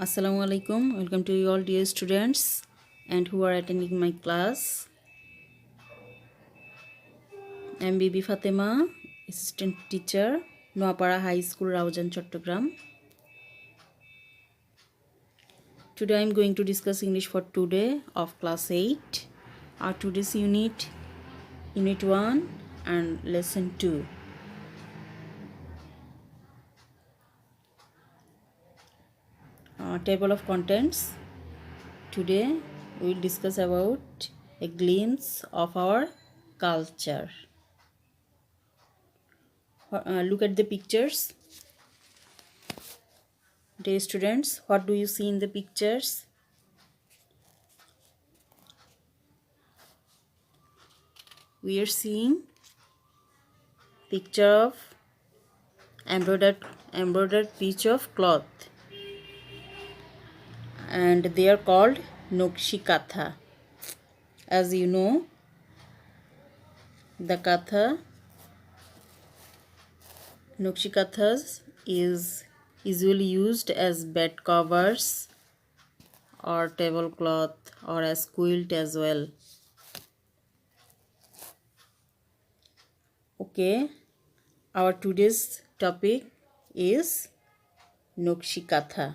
Assalamu alaikum. Welcome to you all dear students and who are attending my class. I am Bibi Fatima, assistant teacher, Noapara High School, Raujan, Chattogram. Today I am going to discuss English for today of class 8. Our today's unit 1 and lesson 2. Table of contents. Today we will discuss about a glimpse of our culture. Look at the pictures. Dear students, what do you see in the pictures? We are seeing picture of embroidered piece of cloth, and they are called Nokshi Katha. As you know, the Katha, Nokshi Kathas is usually used as bed covers or tablecloth or as quilt as well. Okay, our today's topic is Nokshi Katha.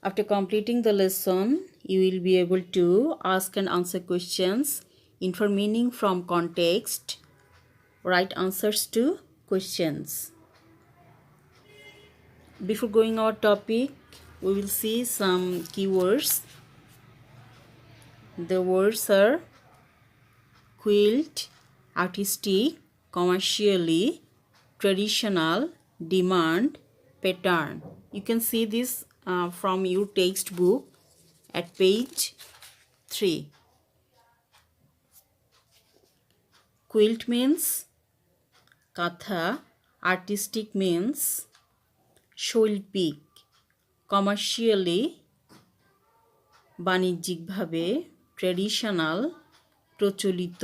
After completing the lesson, you will be able to ask and answer questions, infer meaning from context, write answers to questions. Before going our topic, we will see some keywords. The words are quilt, artistic, commercially, traditional, demand, pattern. You can see this from your textbook at page 3. Quilt means katha, artistic means শৈল্পিক, commercially বাণিজ্যিকভাবে, traditional প্রচলিত,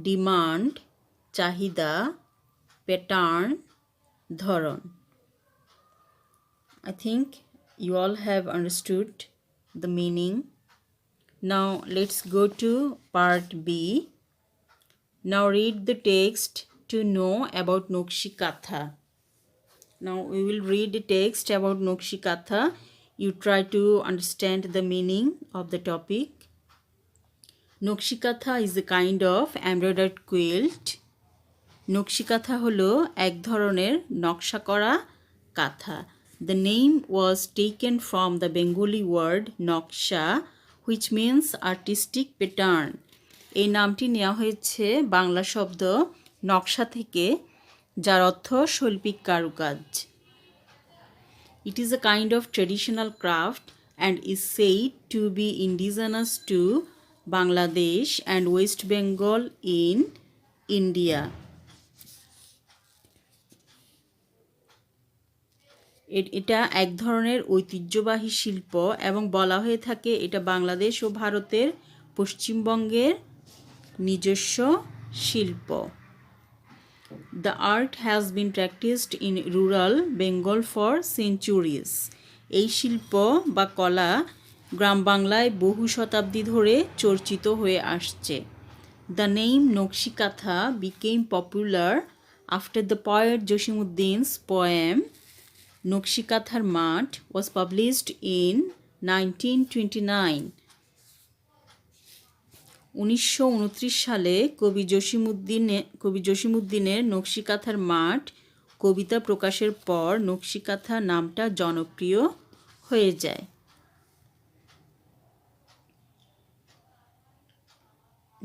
demand চাহিদা, pattern ধরন. I think you all have understood the meaning. Now let's go to part B. Now read the text to know about Nokshi Katha. Now we will read the text about Nokshi Katha. You try to understand the meaning of the topic. Nokshi Katha is a kind of embroidered quilt. Nokshi Katha holo ek dhoroner নকশা করা কাঁথা. The name was taken from the Bengali word নকশা, which means artistic pattern. এই নামটি নেওয়া হয়েছে বাংলা শব্দ নকশা থেকে, যার অর্থ শৈল্পিক কারুকাজ. It is a kind of traditional craft and is said to be indigenous to Bangladesh and West Bengal in India. এটা এক ধরনের ঐতিহ্যবাহী শিল্প এবং বলা হয়ে থাকে এটা বাংলাদেশ ও ভারতের পশ্চিমবঙ্গের নিজস্ব শিল্প. The art has been practiced in rural Bengal for centuries. এই শিল্প বা কলা গ্রাম বাংলায় বহু শতাব্দী ধরে চর্চিত হয়ে আসছে. The name Nokshi Katha became popular after the poet Josimuddin's poem Nokshi Kathar Maat was published in 1929. 1929 সালে কবি জসিমুদ্দিনের নকশি কাঁথার মাঠ কবিতা প্রকাশের পর নকশি কাঁথা নামটা জনপ্রিয় হয়ে যায়.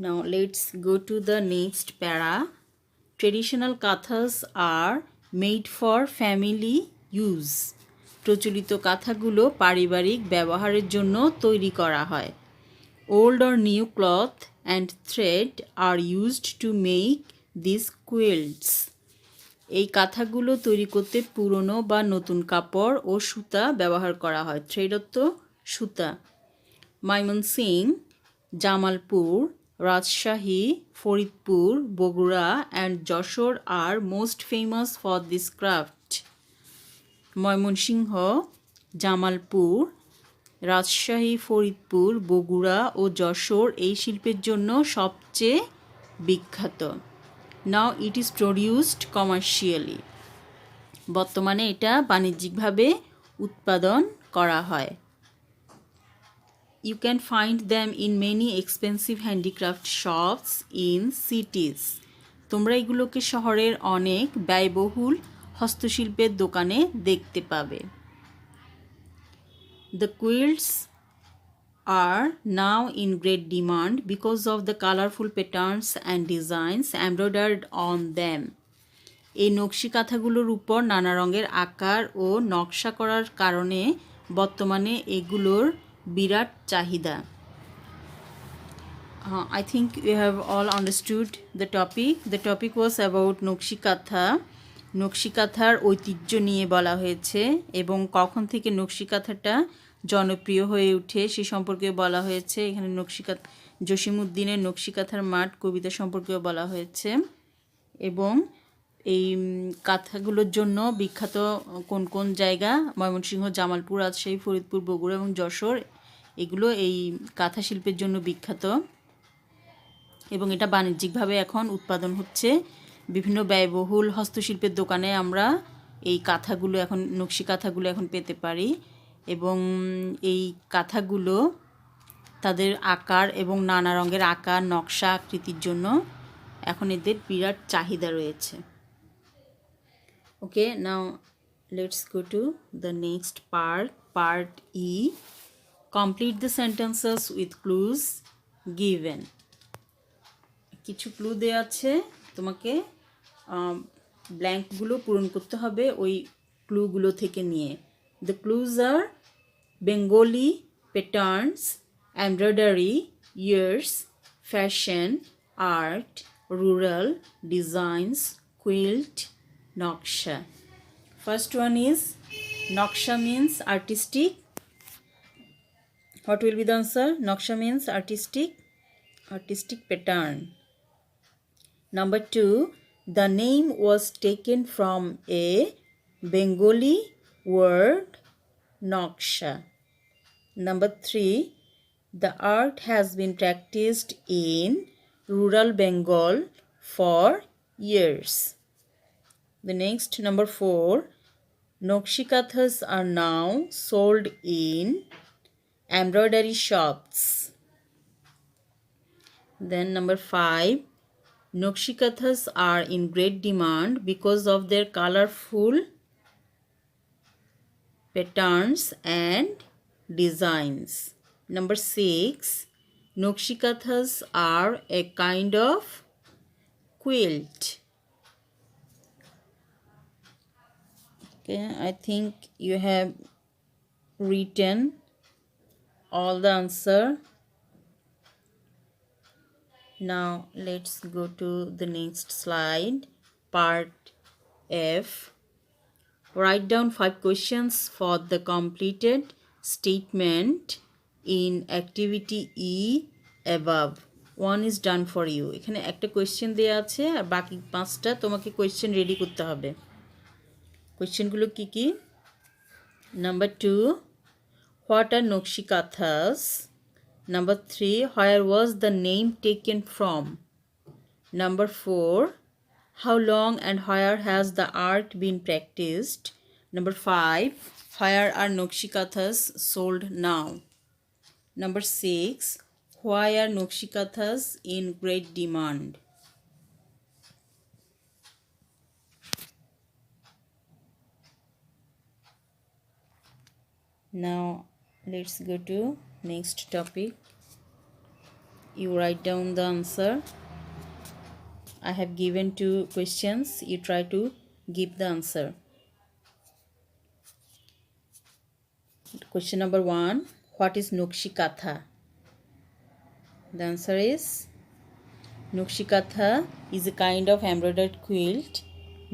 Now let's go to the next para. Traditional kathas are made for family use. প্রচলিত কাঁথাগুলো পারিবারিক ব্যবহারের জন্য তৈরি করা হয়. Old or new cloth and thread are used to make these quilts. এই কাঁথাগুলো তৈরি করতে পুরনো বা নতুন কাপড় ও সুতা ব্যবহার করা হয়. থ্রেড অর্থ সুতা. Mymensingh, Jamalpur, Rajshahi, Faridpur, Bogura and Jessore are most famous for this craft. Mymensingh, Jamalpur, Rajshahi, Faridpur, Bogura ও যশোর এই শিল্পের জন্য সবচেয়ে বিখ্যাত। নাও ইট ইজ প্রডিউসড কমার্শিয়ালি। বর্তমানে এটা বাণিজ্যিকভাবে উৎপাদন করা হয়। You can find them in many expensive handicraft shops in cities. তোমরা এগুলোকে শহরের অনেক ব্যয়বহুল হস্তশিল্পের দোকানে দেখতে পাবে। The quilts are now in great demand because of the colorful patterns and designs embroidered on them. এই নকশি কাঁথাগুলোর উপর নানা রঙের আকার ও নকশা করার কারণে বর্তমানে এগুলোর বিরাট চাহিদা। I think you have all understood the topic. The topic was about নকশি কাঁথা। নকশি কাঁথার ঐতিহ্য নিয়ে বলা হয়েছে এবং কখন থেকে নকশি কাঁথাটা জনপ্রিয় হয়ে ওঠে সে সম্পর্কে বলা হয়েছে। এখানে জসিমউদ্দিনের নকশি কাঁথার মাঠ কবিতা সম্পর্কেও বলা হয়েছে এবং এই কাঁথাগুলোর জন্য বিখ্যাত কোন কোন জায়গা ময়মনসিংহ, জামালপুর, রাজশাহী, ফরিদপুর, বগুড়া এবং যশোর এগুলো এই কাঁথা শিল্পের জন্য বিখ্যাত এবং এটা বাণিজ্যিকভাবে এখন উৎপাদন হচ্ছে। বিভিন্ন ব্যয়বহুল হস্তশিল্পের দোকানে আমরা এই কাঁথাগুলো এখন নকশি কাঁথাগুলো এখন পেতে পারি এবং এই কাঁথাগুলো তাদের আকার এবং নানা রঙের আকার নকশা আকৃতির জন্য এখন এদের বিরাট চাহিদা রয়েছে। Okay, now let's go to the next part, part E. Complete the sentences with clues given. কিছু ক্লু দেওয়া আছে, তোমাকে ব্ল্যাঙ্কগুলো পূরণ করতে হবে ওই ক্লুগুলো থেকে নিয়ে। The clues are Bengali patterns, embroidery, years, fashion, art, rural, designs, quilt, Naksha. First one is Naksha means artistic. What will be the answer? Naksha means artistic pattern. Number 2, the name was taken from a Bengali word Naksha. Number 3, the art has been practiced in rural Bengal for years. The next, number 4, Nokshi kathas are now sold in embroidery shops. Then number 5, Nokshi kathas are in great demand because of their colorful patterns and designs. Number 6, Nokshi kathas are a kind of quilt. Okay, I think you have written all the answer. Now let's go to the next slide, part F. Write down 5 questions for the completed statement in activity E above. One is done for you. এখানে একটা question দেওয়া আছে আর বাকি 5টা তোমাকে question ready করতে হবে। কোয়েশ্চেনগুলো কি কি? Number 2, what are Nokshi kathas? Number 3, where was the name taken from? Number 4, how long and where has the art been practiced? Number 5, where are Nokshi kathas sold now? Number 6, why are Nokshi kathas in great demand? Now let's go to next topic. You write down the answer. I have given 2 questions. You try to give the answer. Question number 1, what is Nokshi katha? The answer is Nokshi katha is a kind of embroidered quilt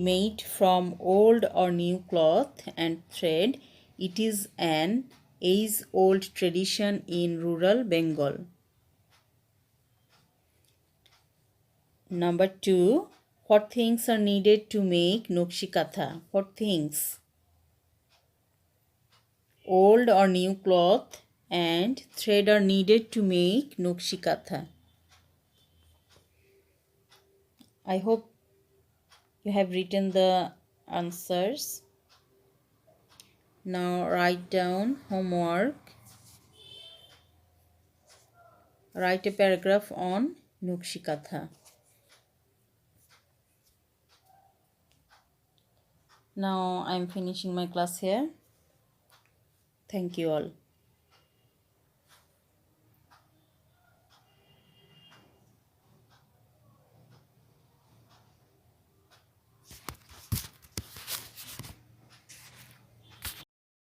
made from old or new cloth and thread. It is an age-old tradition in rural Bengal. Number 2, what things are needed to make Nokshi katha? What things? Old or new cloth and thread are needed to make Nokshi Katha. I hope you have written the answers. Now write down homework. Write a paragraph on Nokshi Katha. Now I am finishing my class here. Thank you all.